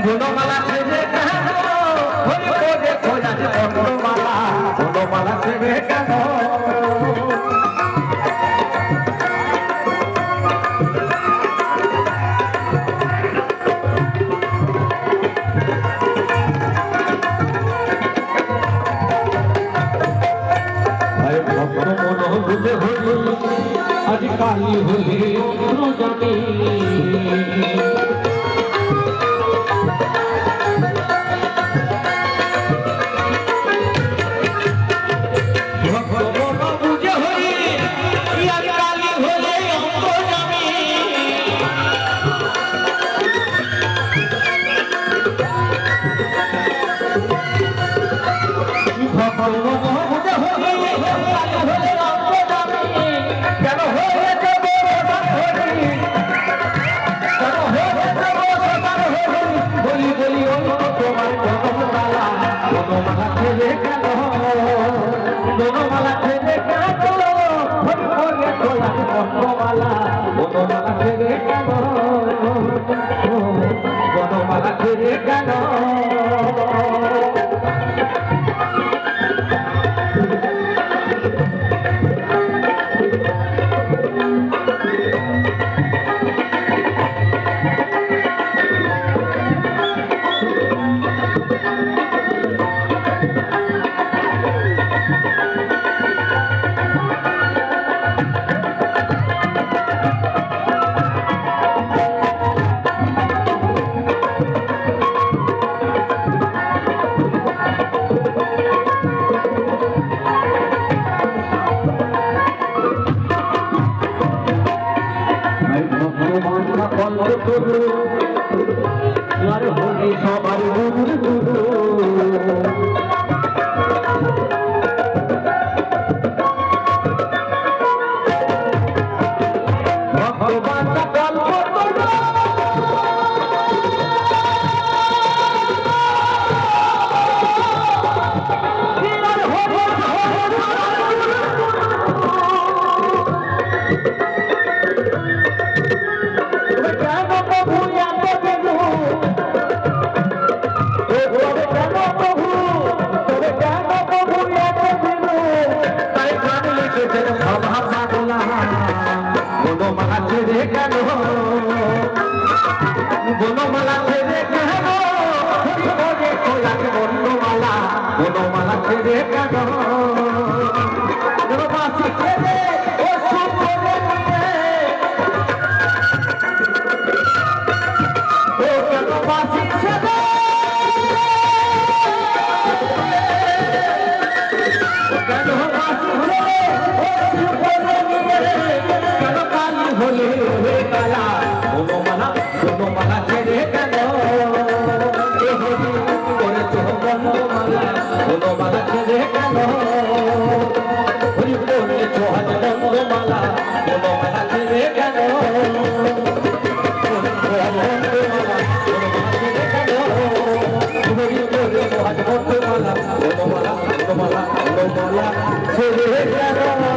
বনমালা ছেড়ে কেন হরি বলে খোঁজ বনমালা বনমালা ছেড়ে কেন আজ কালী হলে জানি বনমালা ছেড়ে কেন বনমালা ছেড়ে কেন হরি বলে খোলা বনমালা বনমালা ছেড়ে কেন বনমালা ছেড়ে কেন সবার বনমালা ছেড়ে কেন বনমালা ছেড়ে কেন হরি বলে খোলা বনমালা বনমালা ছেড়ে কেন বাসি ছেড়ে ও সুখ করে নিয়ে ও কেন বাসি ছেড়ে কেন বাসি ছেড়ে ও সুখ করে নিয়ে হলে কালা বনমালা বনমালা ছেড়ে কেন করেছ বনমালা বনমালা ছেড়ে কেন হরি বলেছ আজ বনমালা বনমালা ছেড়ে কেন বনমালা বনমালা বনমালা ছেড়ে কেন